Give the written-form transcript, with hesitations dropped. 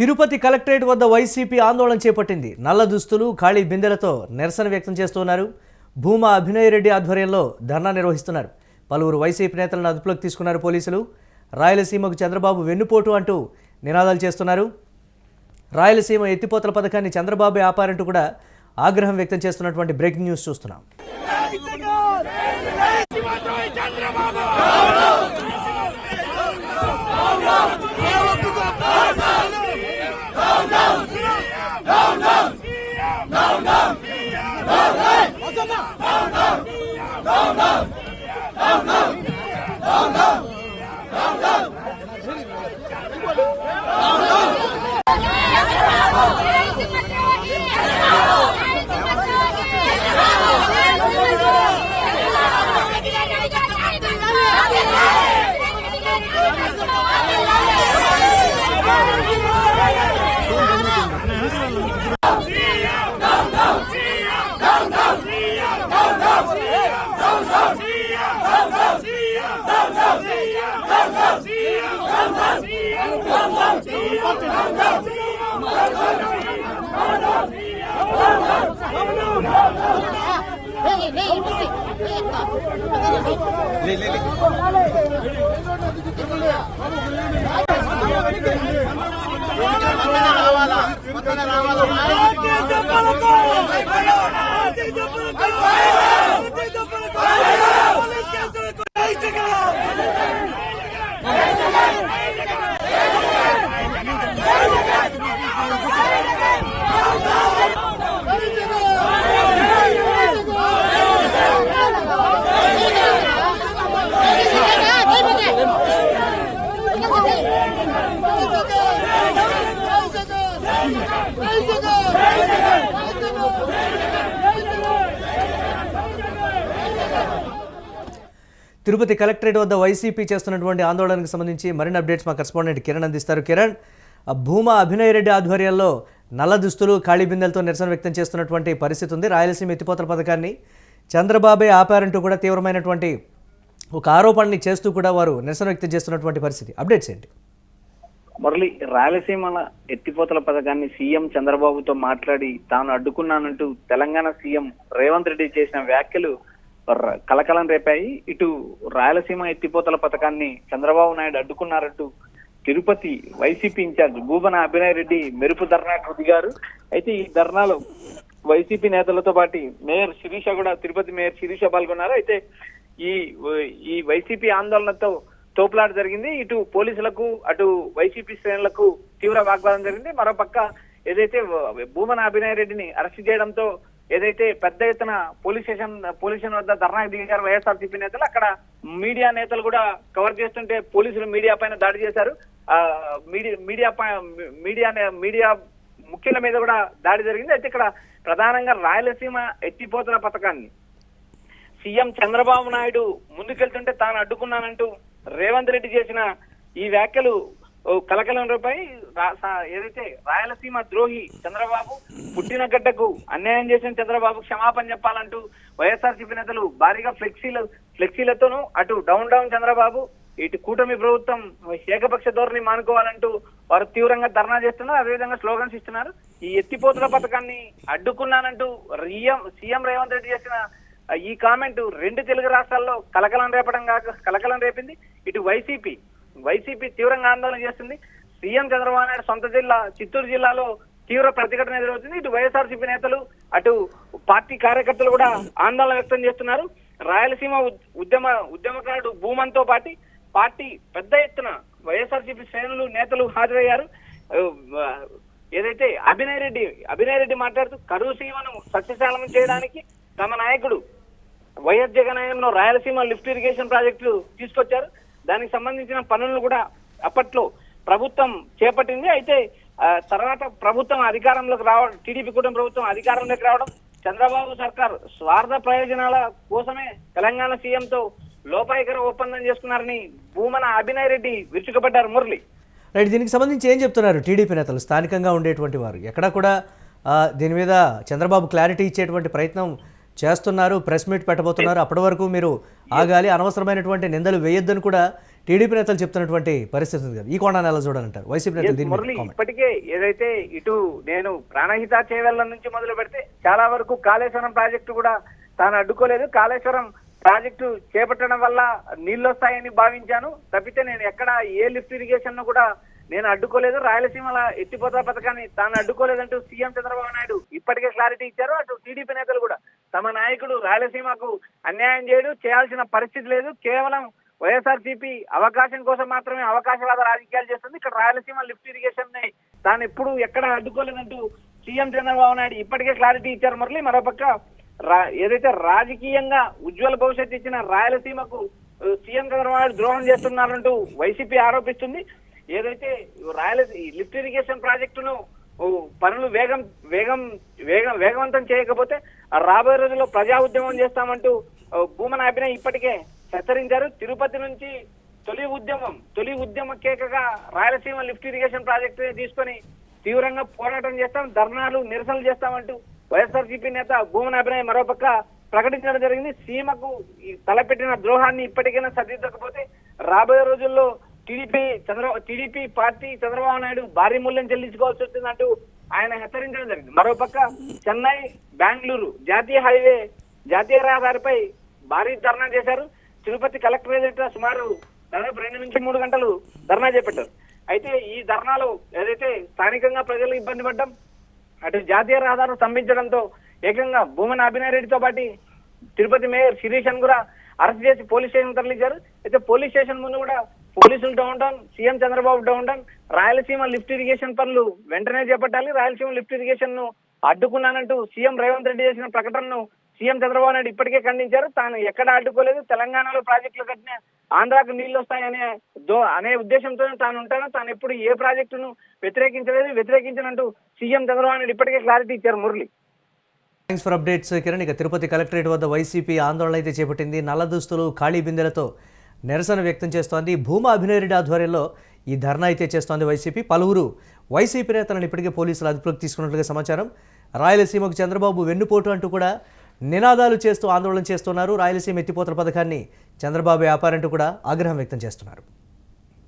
Tirupati collectorate వద్ద YCP ఆందోళన చేపట్టింది. నల్ల దుస్తులు, ఖాళీ బిందెలతో నిరసన వ్యక్తం చేస్తున్నారు. భూమా అభినయ్ రెడ్డి ఆధ్వర్యంలో ధర్నా నిర్వహిస్తున్నారు. పలువురు వైసీపీ నేతలను అదుపులోకి తీసుకున్నారు పోలీసులు. రాయలసీమకు చంద్రబాబు వెన్నుపోటు అంటూ నినాదాలు చేస్తున్నారు. రాయలసీమ ఎత్తిపోతల పథకాన్ని చంద్రబాబు ఆపారంటూ కూడా ఆగ్రహం వ్యక్తం చేస్తున్నటువంటి బ్రేకింగ్ న్యూస్ చూస్తున్నాం. తిరుపతి కలెక్టరేట్ వద్ద వైసీపీ చేస్తున్నటువంటి ఆందోళనకు సంబంధించి మరిన్ని అప్డేట్స్ మా కరెస్పాండెంట్ కిరణ్ అందిస్తారు. కిరణ్, భూమా అభినయ్ రెడ్డి ఆధ్వర్యంలో నల్ల దుస్తులు, ఖాళీ బిందెలతో నిరసన వ్యక్తం చేస్తున్నటువంటి పరిస్థితి ఉంది. రాయలసీమ ఎత్తిపోతల పథకాన్ని చంద్రబాబే ఆపారంటూ కూడా తీవ్రమైనటువంటి ఒక ఆరోపణని చేస్తూ కూడా వారు నిరసన వ్యక్తం చేస్తున్నటువంటి పరిస్థితి. అప్డేట్స్ ఏంటి? మురళి, రాయలసీమ ఎత్తిపోతల పథకాన్ని సీఎం చంద్రబాబుతో మాట్లాడి తాను అడ్డుకున్నానంటూ తెలంగాణ సీఎం రేవంత్ రెడ్డి చేసిన వ్యాఖ్యలు కలకలం రేపాయి. ఇటు రాయలసీమ ఎత్తిపోతల పథకాన్ని చంద్రబాబు నాయుడు అడ్డుకున్నారంటూ తిరుపతి వైసీపీ ఇన్ఛార్జ్ భూమన అభినయ్ రెడ్డి మెరుపు ధర్నాకు దిగారు. అయితే ఈ ధర్నాలో వైసీపీ నేతలతో పాటు మేయర్ శిరీష కూడా, తిరుపతి మేయర్ శిరీష పాల్గొన్నారు. అయితే ఈ వైసీపీ ఆందోళనతో తోపులాట జరిగింది. ఇటు పోలీసులకు, అటు వైసీపీ శ్రేణులకు తీవ్ర వాగ్వాదం జరిగింది. మరోపక్క ఏదైతే భూమన అభినయ్ రెడ్డిని అరెస్ట్ చేయడంతో ఏదైతే పెద్ద ఎత్తున పోలీస్ స్టేషన్ వద్ద ధర్నాకు దిగారు వైఎస్ఆర్సీపీ నేతలు, అక్కడ మీడియా నేతలు కూడా కవర్ చేస్తుంటే పోలీసులు మీడియా పైన దాడి చేశారు. మీడియా ముఖ్యుల మీద కూడా దాడి జరిగింది. అయితే ఇక్కడ ప్రధానంగా రాయలసీమ ఎత్తిపోతల పథకాన్ని సీఎం చంద్రబాబు నాయుడు ముందుకెళ్తుంటే తాను అడ్డుకున్నానంటూ రేవంత్ రెడ్డి చేసిన ఈ వ్యాఖ్యలు కలకలం రేపాయి. ఏదైతే రాయలసీమ ద్రోహి చంద్రబాబు, పుట్టిన గడ్డకు అన్యాయం చేసిన చంద్రబాబు క్షమాపణ చెప్పాలంటూ వైఎస్ఆర్సీపీ నేతలు భారీగా ఫ్లెక్సీలతోనూ అటు డౌన్ చంద్రబాబు, ఇటు కూటమి ప్రభుత్వం ఏకపక్ష ధోరణి మానుకోవాలంటూ వారు తీవ్రంగా ధర్నా చేస్తున్నారు. అదేవిధంగా స్లోగన్స్ ఇస్తున్నారు. ఈ ఎత్తిపోతల పథకాన్ని అడ్డుకున్నానంటూ సీఎం రేవంత్ రెడ్డి చేసిన ఈ కామెంట్ రెండు తెలుగు రాష్ట్రాల్లో కలకలం రేపింది. ఇటు వైసీపీ తీవ్రంగా ఆందోళన చేస్తుంది. సీఎం చంద్రబాబు నాయుడు సొంత జిల్లా చిత్తూరు జిల్లాలో తీవ్ర ప్రతిఘటన ఎదురవుతుంది. ఇటు వైఎస్ఆర్సీపీ నేతలు, అటు పార్టీ కార్యకర్తలు కూడా ఆందోళన వ్యక్తం చేస్తున్నారు. రాయలసీమ ఉద్యమకారుడు భూమన్తో పార్టీ పెద్ద ఎత్తున వైఎస్ఆర్సీపీ శ్రేణులు, నేతలు హాజరయ్యారు. ఏదైతే అభినయ్ రెడ్డి మాట్లాడుతూ కరువు సీమను సస్యశాలం చేయడానికి తమ నాయకుడు YS Jagan Rayalaseema lift irrigation project తీసుకొచ్చారు. దానికి సంబంధించిన పనులను కూడా అప్పట్లో ప్రభుత్వం చేపట్టింది. అయితే తర్వాత ప్రభుత్వం అధికారంలోకి రావడం, టీడీపీ కూటమి ప్రభుత్వం అధికారంలోకి రావడం, చంద్రబాబు సర్కార్ స్వార్థ ప్రయోజనాల కోసమే తెలంగాణ సీఎంతో లోపాయికర ఒప్పందం చేసుకున్నారని భూమన అభినయ్ రెడ్డి విరుచుకుపడ్డారు. మురళి, రైట్, దీనికి సంబంధించి ఏం చెప్తున్నారు టీడీపీ నేతలు, స్థానికంగా ఉండేటువంటి వారు? ఎక్కడా కూడా దీని మీద చంద్రబాబు క్లారిటీ ఇచ్చేటువంటి ప్రయత్నం చేస్తున్నారు, ప్రెస్ మీట్ పెట్టబోతున్నారు. అప్పటి వరకు మీరు ఆగాలి, అనవసరమైనటువంటి నిందలు వేయొద్దని కూడా టీడీపీ నేతలు చెప్తున్నటువంటి పరిస్థితి ఉంది కదా, ఈ కోణాన్ని ఎలా చూడాలంటారు వైసీపీ నేతలు దీని మీద మురళి comment. ఇప్పటికే ఏదైతే ఇటు నేను ప్రాణహిత చేవెళ్ల నుంచి మొదలు పెడితే చాలా వరకు కాళేశ్వరం ప్రాజెక్టు కూడా తాను అడ్డుకోలేదు. కాళేశ్వరం ప్రాజెక్టు చేపట్టడం వల్ల నీళ్ళు వస్తాయని భావించాను తప్పితే నేను ఎక్కడ ఏ లిఫ్ట్ ఇరిగేషన్ ను కూడా నేను అడ్డుకోలేదు. రాయలసీమల ఎత్తిపోతల పథకాన్ని తాను అడ్డుకోలేదంటూ సీఎం చంద్రబాబు నాయుడు ఇప్పటికే క్లారిటీ ఇచ్చారు. అటు టీడీపీ నేతలు కూడా తమ నాయకుడు రాయలసీమకు అన్యాయం చేయడు, చేయాల్సిన పరిస్థితి లేదు, కేవలం వైఎస్ఆర్సీపీ అవకాశం కోసం మాత్రమే అవకాశవాద రాజకీయాలు చేస్తుంది. ఇక్కడ రాయలసీమ లిఫ్ట్ ఇరిగేషన్ ని తాను ఎప్పుడు ఎక్కడ అడ్డుకోలేదంటూ సీఎం చంద్రబాబు నాయుడు ఇప్పటికే క్లారిటీ ఇచ్చారు. మురళి మరోపక్క ఏదైతే రాజకీయంగా ఉజ్వల భవిష్యత్తు ఇచ్చిన రాయలసీమకు సీఎం చంద్రబాబు నాయుడు ద్రోహం చేస్తున్నారంటూ వైసీపీ ఆరోపిస్తుంది. ఏదైతే లిఫ్ట్ ఇరిగేషన్ ప్రాజెక్టును పనులు వేగవంతం చేయకపోతే రాబోయే రోజుల్లో ప్రజా ఉద్యమం చేస్తామంటూ భూమన అభినయ్ ఇప్పటికే హెచ్చరించారు. తిరుపతి నుంచి తొలి ఉద్యమ కేకగా రాయలసీమ లిఫ్ట్ ఇరిగేషన్ ప్రాజెక్టు తీసుకొని తీవ్రంగా పోరాటం చేస్తాం, ధర్నాలు నిరసనలు చేస్తామంటూ వైఎస్ఆర్సీపీ నేత భూమన అభినయ్ మరోపక్క ప్రకటించడం జరిగింది. సీమకు తలపెట్టిన ద్రోహాన్ని ఇప్పటికైనా సరిదిద్దకపోతే రాబోయే రోజుల్లో టీడీపీ పార్టీ చంద్రబాబు నాయుడు భారీ మూల్యం చెల్లించుకోవాల్సి వస్తుందంటూ ఆయన హెచ్చరించడం జరిగింది. మరోపక్క చెన్నై బెంగళూరు జాతీయ రహదారిపై భారీ ధర్నా చేశారు. తిరుపతి కలెక్టరేట్ ఎదుట సుమారు దాదాపు 2 నుంచి 3 గంటలు ధర్నా చేపట్టారు. అయితే ఈ ధర్నాలో ఏదైతే స్థానికంగా ప్రజలు ఇబ్బంది పడ్డం, అటు జాతీయ రహదారులు స్తంభించడంతో ఏకంగా భూమన అభినయ్ రెడ్డితో పాటు తిరుపతి మేయర్ శిరీష్ కూడా అరెస్ట్ చేసి పోలీస్ స్టేషన్ తరలించారు. అయితే పోలీస్ స్టేషన్ ముందు కూడా పోలీసులు down down, CM Chandrababu down down, Rayalaseema lift irrigation పనులు వెంటనే చేపట్టాలి, రాయలసీమ లిఫ్ట్ ఇరిగేషన్ ను అడ్డుకున్నానంటూ సీఎం రేవంత్ రెడ్డి చేసిన ప్రకటనను సీఎం చంద్రబాబు నాయుడు ఇప్పటికే ఖండించారు. తాను ఎక్కడ అడ్డుకోలేదు, తెలంగాణలో ప్రాజెక్టులు కట్టిన ఆంధ్రాకు నీళ్లు వస్తాయనే అనే ఉద్దేశంతో తాను ఉంటాను, తాను ఎప్పుడు ఏ ప్రాజెక్టును వ్యతిరేకించనంటూ సీఎం చంద్రబాబు నాయుడు ఇప్పటికే క్లారిటీ ఇచ్చారు. Murali, thanks for updates Kiran. ఇక తిరుపతి కలెక్టరేట్ వద్ద వైసీపీ ఆందోళన అయితే చేపట్టింది. నల్ల దుస్తులు ఖాళీ బిందెలతో నిరసన వ్యక్తం చేస్తోంది. భూమా అభినయ్ రెడ్డి ఆధ్వర్యంలో ఈ ధర్నా అయితే చేస్తోంది వైసీపీ. పలువురు వైసీపీ నేతలను ఇప్పటికే పోలీసులు అదుపులోకి తీసుకున్నట్లుగా సమాచారం. రాయలసీమకు చంద్రబాబు వెన్నుపోటు అంటూ కూడా నినాదాలు చేస్తూ ఆందోళన చేస్తున్నారు. రాయలసీమ ఎత్తిపోతల పథకాన్ని చంద్రబాబు ఆపారంటూ కూడా ఆగ్రహం వ్యక్తం చేస్తున్నారు.